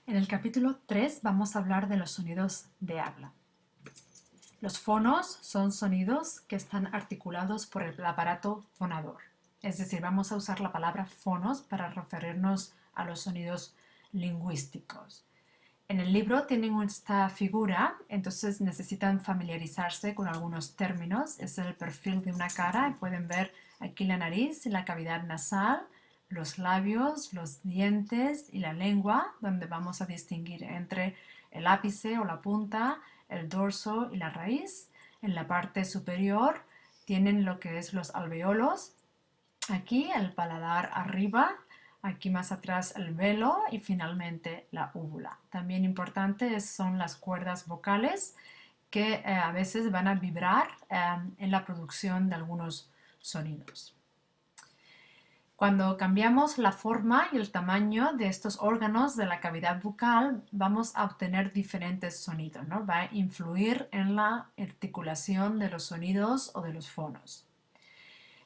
En el capítulo 3 vamos a hablar de los sonidos de habla. Los fonos son sonidos que están articulados por el aparato fonador. Es decir, vamos a usar la palabra fonos para referirnos a los sonidos lingüísticos. En el libro tienen esta figura, entonces necesitan familiarizarse con algunos términos. Es el perfil de una cara. Pueden ver aquí la nariz, la cavidad nasal, los labios, los dientes y la lengua, donde vamos a distinguir entre el ápice o la punta, el dorso y la raíz. En la parte superior tienen lo que es los alveolos. Aquí el paladar arriba, aquí más atrás el velo y finalmente la úvula. También importantes son las cuerdas vocales que a veces van a vibrar en la producción de algunos sonidos. Cuando cambiamos la forma y el tamaño de estos órganos de la cavidad bucal, vamos a obtener diferentes sonidos, ¿no? Va a influir en la articulación de los sonidos o de los fonos.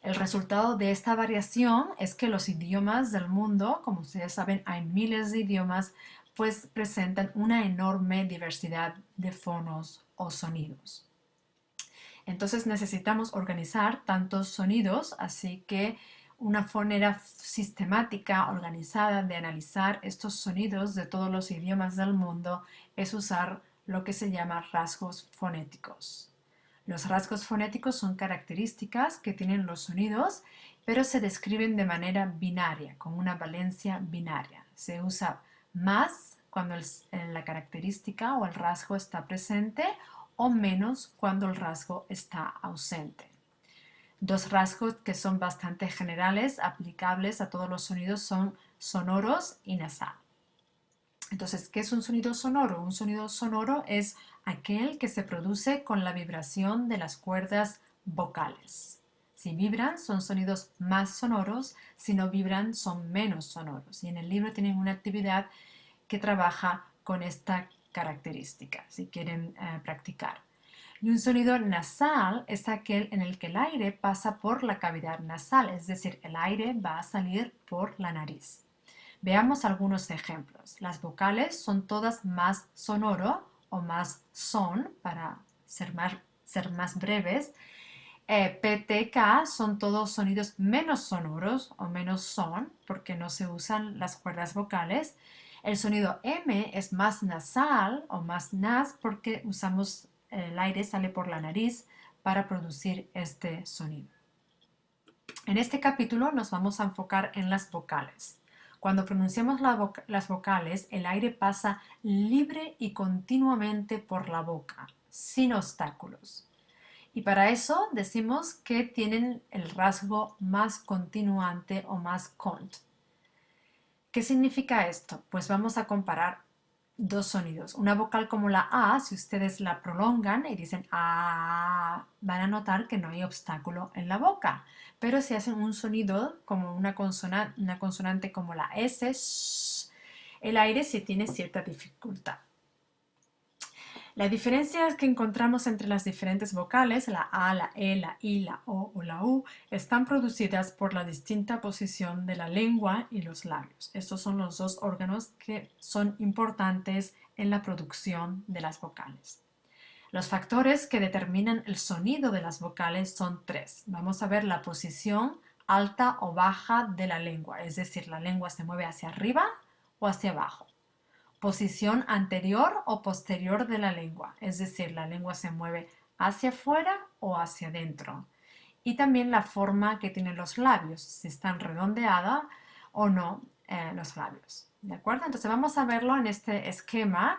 El resultado de esta variación es que los idiomas del mundo, como ustedes saben, hay miles de idiomas, pues presentan una enorme diversidad de fonos o sonidos. Entonces necesitamos organizar tantos sonidos, así que una manera sistemática, organizada de analizar estos sonidos de todos los idiomas del mundo es usar lo que se llama rasgos fonéticos. Los rasgos fonéticos son características que tienen los sonidos, pero se describen de manera binaria, con una valencia binaria. Se usa más cuando la característica o el rasgo está presente o menos cuando el rasgo está ausente. Dos rasgos que son bastante generales, aplicables a todos los sonidos, son sonoros y nasal. Entonces, ¿qué es un sonido sonoro? Un sonido sonoro es aquel que se produce con la vibración de las cuerdas vocales. Si vibran, son sonidos más sonoros; si no vibran, son menos sonoros. Y en el libro tienen una actividad que trabaja con esta característica, si quieren practicar. Y un sonido nasal es aquel en el que el aire pasa por la cavidad nasal, es decir, el aire va a salir por la nariz. Veamos algunos ejemplos. Las vocales son todas más sonoro o más son, para ser más breves. P, T, K son todos sonidos menos sonoros o menos son, porque no se usan las cuerdas vocales. El sonido M es más nasal o más nas, porque usamos el aire, sale por la nariz para producir este sonido. En este capítulo nos vamos a enfocar en las vocales. Cuando pronunciamos las vocales, el aire pasa libre y continuamente por la boca, sin obstáculos. Y para eso decimos que tienen el rasgo más continuante o más cont. ¿Qué significa esto? Pues vamos a comparar dos sonidos. Una vocal como la A, si ustedes la prolongan y dicen A, van a notar que no hay obstáculo en la boca. Pero si hacen un sonido como una consonante como la S, sh, el aire sí tiene cierta dificultad. La diferencia que encontramos entre las diferentes vocales, la A, la E, la I, la O la U, están producidas por la distinta posición de la lengua y los labios. Estos son los dos órganos que son importantes en la producción de las vocales. Los factores que determinan el sonido de las vocales son tres. Vamos a ver la posición alta o baja de la lengua, es decir, la lengua se mueve hacia arriba o hacia abajo. Posición anterior o posterior de la lengua, es decir, la lengua se mueve hacia afuera o hacia adentro. Y también la forma que tienen los labios, si están redondeados o no los labios. ¿De acuerdo? Entonces vamos a verlo en este esquema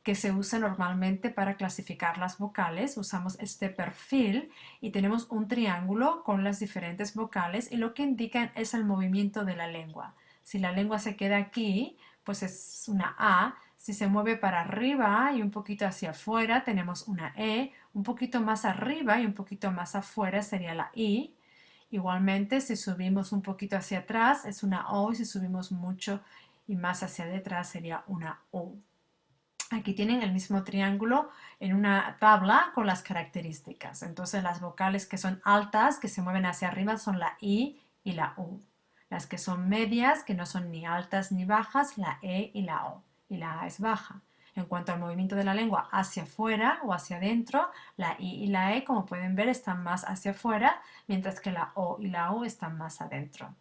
que se usa normalmente para clasificar las vocales. Usamos este perfil y tenemos un triángulo con las diferentes vocales y lo que indican es el movimiento de la lengua. Si la lengua se queda aquí, pues es una A. Si se mueve para arriba y un poquito hacia afuera, tenemos una E. Un poquito más arriba y un poquito más afuera sería la I. Igualmente, si subimos un poquito hacia atrás, es una O, y si subimos mucho y más hacia detrás sería una U. Aquí tienen el mismo triángulo en una tabla con las características. Entonces, las vocales que son altas, que se mueven hacia arriba, son la I y la U. Las que son medias, que no son ni altas ni bajas, la E y la O. y la A es baja. En cuanto al movimiento de la lengua hacia afuera o hacia adentro, la I y la E, como pueden ver, están más hacia afuera, mientras que la O y la U están más adentro.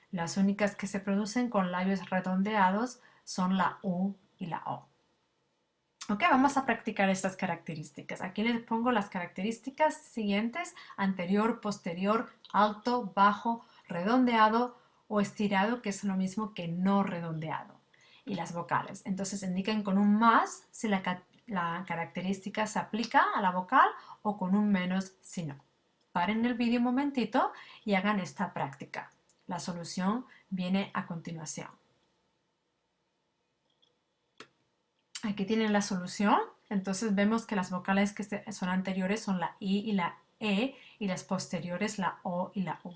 Las únicas que se producen con labios redondeados son la U y la O. Ok, vamos a practicar estas características. Aquí les pongo las características siguientes: anterior, posterior, alto, bajo, redondeado o estirado, que es lo mismo que no redondeado. Y las vocales. Entonces indiquen con un más si la característica se aplica a la vocal o con un menos si no. Paren el vídeo un momentito y hagan esta práctica. La solución viene a continuación. Aquí tienen la solución. Entonces vemos que las vocales que son anteriores son la I y la E y las posteriores la O y la U.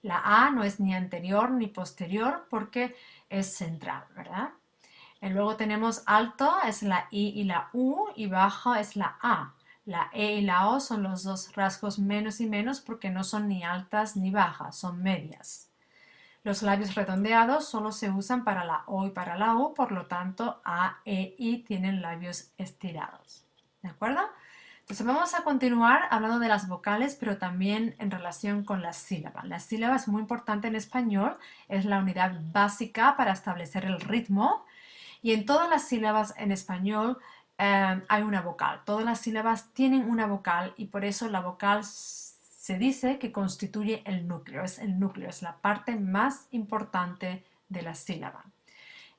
La A no es ni anterior ni posterior porque es central, ¿verdad? Y luego tenemos alto, es la I y la U, y bajo es la A. La E y la O son los dos rasgos menos y menos porque no son ni altas ni bajas, son medias. Los labios redondeados solo se usan para la O y para la U, por lo tanto A, E, I tienen labios estirados. ¿De acuerdo? Entonces vamos a continuar hablando de las vocales, pero también en relación con las sílabas. La sílaba es muy importante en español, es la unidad básica para establecer el ritmo, y en todas las sílabas en español hay una vocal. Todas las sílabas tienen una vocal y por eso la vocal se dice que constituye el núcleo. Es el núcleo, es la parte más importante de la sílaba.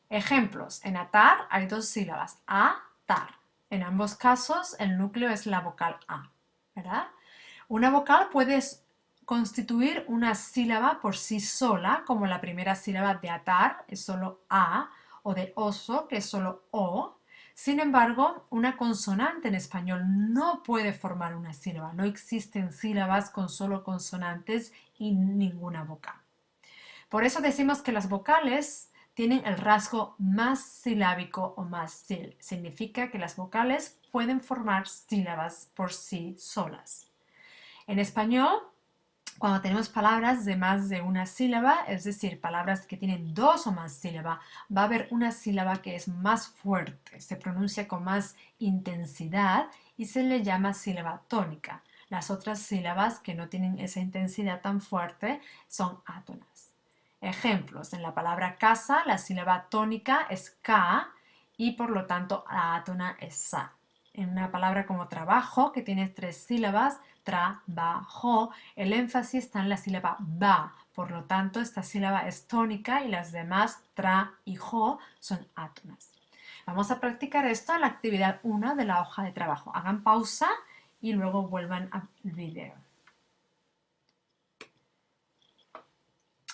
Ejemplos: en atar hay dos sílabas, a-tar. En ambos casos el núcleo es la vocal A, ¿verdad? Una vocal puede constituir una sílaba por sí sola, como la primera sílaba de atar es solo A, o de oso, que es solo O. Sin embargo, una consonante en español no puede formar una sílaba. No existen sílabas con solo consonantes y ninguna vocal. Por eso decimos que las vocales tienen el rasgo más silábico o más sil. Significa que las vocales pueden formar sílabas por sí solas. En español, cuando tenemos palabras de más de una sílaba, es decir, palabras que tienen dos o más sílabas, va a haber una sílaba que es más fuerte, se pronuncia con más intensidad y se le llama sílaba tónica. Las otras sílabas que no tienen esa intensidad tan fuerte son átonas. Ejemplos: en la palabra casa, la sílaba tónica es K y por lo tanto la átona es Sa. En una palabra como trabajo, que tiene tres sílabas, trabajo, el énfasis está en la sílaba ba. Por lo tanto, esta sílaba es tónica y las demás, tra y jo, son átonas. Vamos a practicar esto en la actividad 1 de la hoja de trabajo. Hagan pausa y luego vuelvan al video.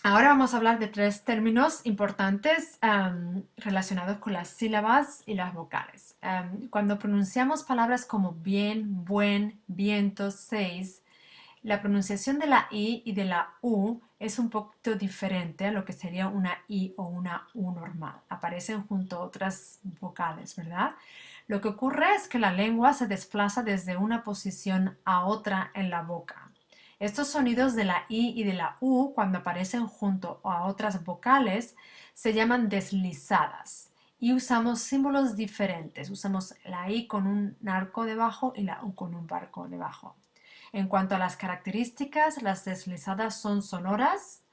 Ahora vamos a hablar de tres términos importantes relacionados con las sílabas y las vocales. Cuando pronunciamos palabras como bien, buen, viento, seis, la pronunciación de la I y de la U es un poquito diferente a lo que sería una I o una U normal. Aparecen junto a otras vocales, ¿verdad? Lo que ocurre es que la lengua se desplaza desde una posición a otra en la boca. Estos sonidos de la I y de la U, cuando aparecen junto a otras vocales, se llaman deslizadas y usamos símbolos diferentes. Usamos la I con un arco debajo y la U con un arco debajo. En cuanto a las características, las deslizadas son sonoras,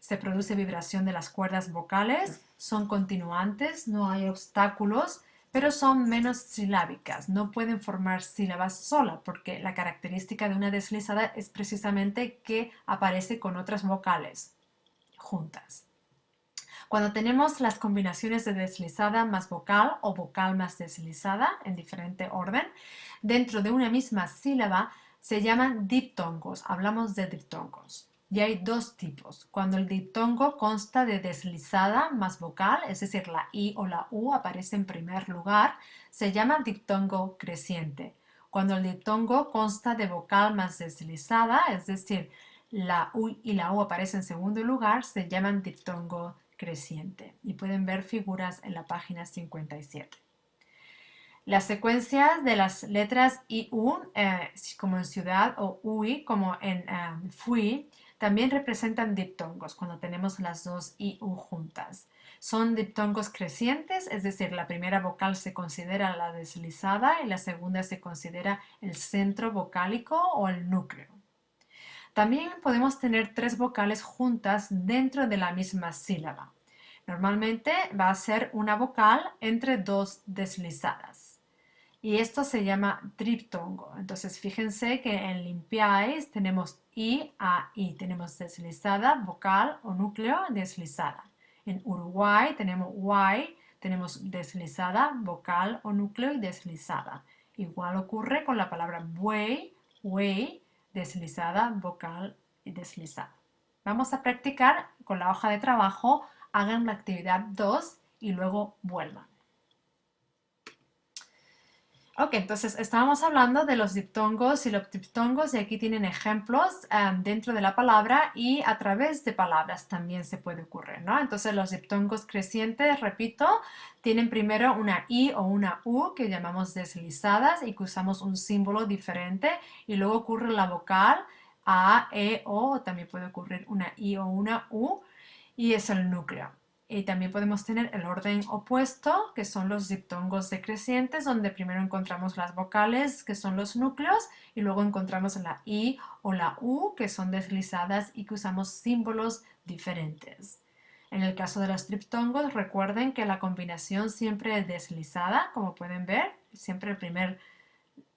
se produce vibración de las cuerdas vocales, son continuantes, no hay obstáculos, pero son menos silábicas, no pueden formar sílabas sola, porque la característica de una deslizada es precisamente que aparece con otras vocales juntas. Cuando tenemos las combinaciones de deslizada más vocal o vocal más deslizada en diferente orden, dentro de una misma sílaba se llaman diptongos. Hablamos de diptongos. Y hay dos tipos. Cuando el diptongo consta de deslizada más vocal, es decir, la I o la U aparece en primer lugar, se llama diptongo creciente. Cuando el diptongo consta de vocal más deslizada, es decir, la U y la U aparecen en segundo lugar, se llaman diptongo creciente. Y pueden ver figuras en la página 57. Las secuencias de las letras IU, como en ciudad, o UI, como en fui, también representan diptongos cuando tenemos las dos IU juntas. Son diptongos crecientes, es decir, la primera vocal se considera la deslizada y la segunda se considera el centro vocálico o el núcleo. También podemos tener tres vocales juntas dentro de la misma sílaba. Normalmente va a ser una vocal entre dos deslizadas. Y esto se llama triptongo. Entonces, fíjense que en limpiáis tenemos I a I. Tenemos deslizada, vocal o núcleo, deslizada. En Uruguay tenemos Y, tenemos deslizada, vocal o núcleo y deslizada. Igual ocurre con la palabra buey, wey, deslizada, vocal y deslizada. Vamos a practicar con la hoja de trabajo. Hagan la actividad 2 y luego vuelvan. Ok, entonces estábamos hablando de los diptongos y los triptongos y aquí tienen ejemplos dentro de la palabra y a través de palabras también se puede ocurrir, ¿no? Entonces los diptongos crecientes, repito, tienen primero una I o una U que llamamos deslizadas y que usamos un símbolo diferente y luego ocurre la vocal A, E, O, también puede ocurrir una I o una U y es el núcleo. Y también podemos tener el orden opuesto, que son los diptongos decrecientes, donde primero encontramos las vocales, que son los núcleos, y luego encontramos la I o la U, que son deslizadas y que usamos símbolos diferentes. En el caso de los triptongos, recuerden que la combinación siempre es deslizada, como pueden ver, siempre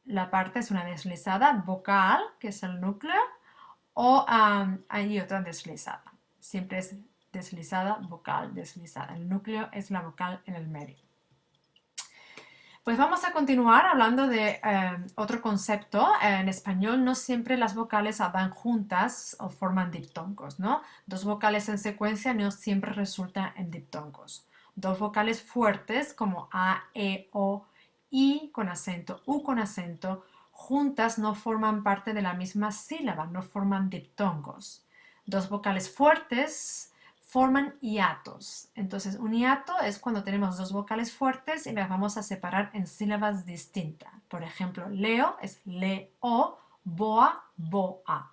la parte es una deslizada vocal, que es el núcleo, o hay otra deslizada. Siempre es deslizada, vocal, deslizada. El núcleo es la vocal en el medio. Pues vamos a continuar hablando de otro concepto. En español no siempre las vocales van juntas o forman diptongos, ¿no? Dos vocales en secuencia no siempre resultan en diptongos. Dos vocales fuertes como A, E, O, I con acento, U con acento, juntas no forman parte de la misma sílaba, no forman diptongos. Dos vocales fuertes forman hiatos. Entonces, un hiato es cuando tenemos dos vocales fuertes y las vamos a separar en sílabas distintas. Por ejemplo, Leo es leo, boa, boa.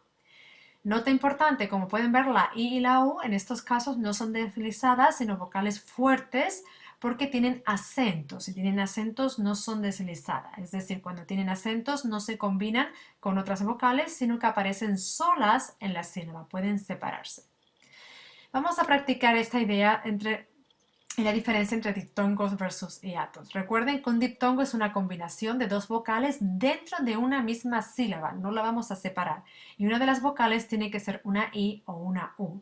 Nota importante, como pueden ver, la I y la U en estos casos no son deslizadas, sino vocales fuertes porque tienen acentos. Si tienen acentos no son deslizadas. Es decir, cuando tienen acentos no se combinan con otras vocales, sino que aparecen solas en la sílaba. Pueden separarse. Vamos a practicar esta idea la diferencia entre diptongos versus hiatos. Recuerden que un diptongo es una combinación de dos vocales dentro de una misma sílaba, no la vamos a separar. Y una de las vocales tiene que ser una I o una U.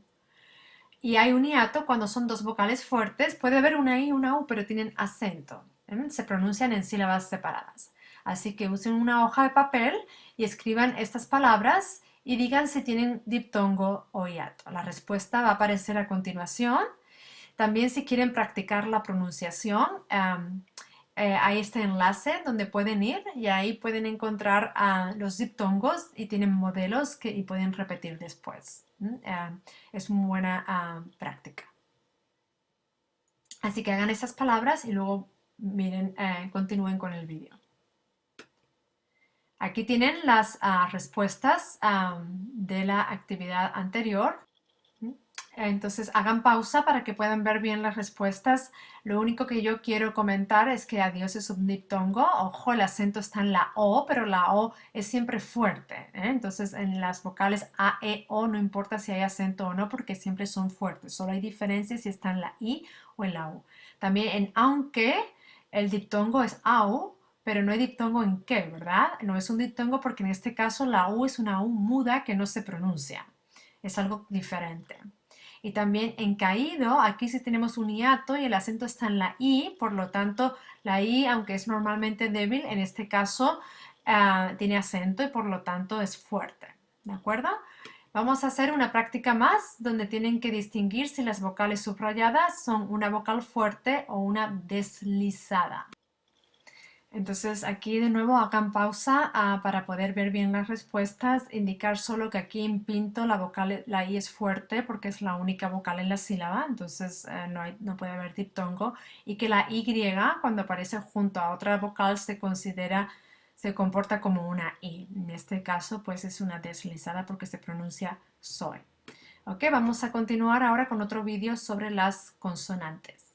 Y hay un hiato cuando son dos vocales fuertes, puede haber una I y una U, pero tienen acento. Se pronuncian en sílabas separadas. Así que usen una hoja de papel y escriban estas palabras y digan si tienen diptongo o hiato. La respuesta va a aparecer a continuación. También si quieren practicar la pronunciación, hay este enlace donde pueden ir y ahí pueden encontrar los diptongos y tienen modelos y pueden repetir después. Es muy buena práctica. Así que hagan esas palabras y luego miren, continúen con el vídeo. Aquí tienen las respuestas de la actividad anterior. Entonces hagan pausa para que puedan ver bien las respuestas. Lo único que yo quiero comentar es que adiós es un diptongo. Ojo, el acento está en la O, pero la O es siempre fuerte. Entonces en las vocales A, E, O no importa si hay acento o no porque siempre son fuertes. Solo hay diferencia si está en la I o en la U. También en aunque el diptongo es AU, pero no hay diptongo en que, ¿verdad? No es un diptongo porque en este caso la U es una U muda que no se pronuncia. Es algo diferente. Y también en caído, aquí sí tenemos un hiato y el acento está en la I, por lo tanto la I, aunque es normalmente débil, en este caso tiene acento y por lo tanto es fuerte. ¿De acuerdo? Vamos a hacer una práctica más donde tienen que distinguir si las vocales subrayadas son una vocal fuerte o una deslizada. Entonces aquí de nuevo hagan pausa para poder ver bien las respuestas, indicar solo que aquí en Pinto la I es fuerte porque es la única vocal en la sílaba, entonces no puede haber diptongo, y que la Y cuando aparece junto a otra vocal se comporta como una I. En este caso pues es una deslizada porque se pronuncia soy. Ok, vamos a continuar ahora con otro vídeo sobre las consonantes.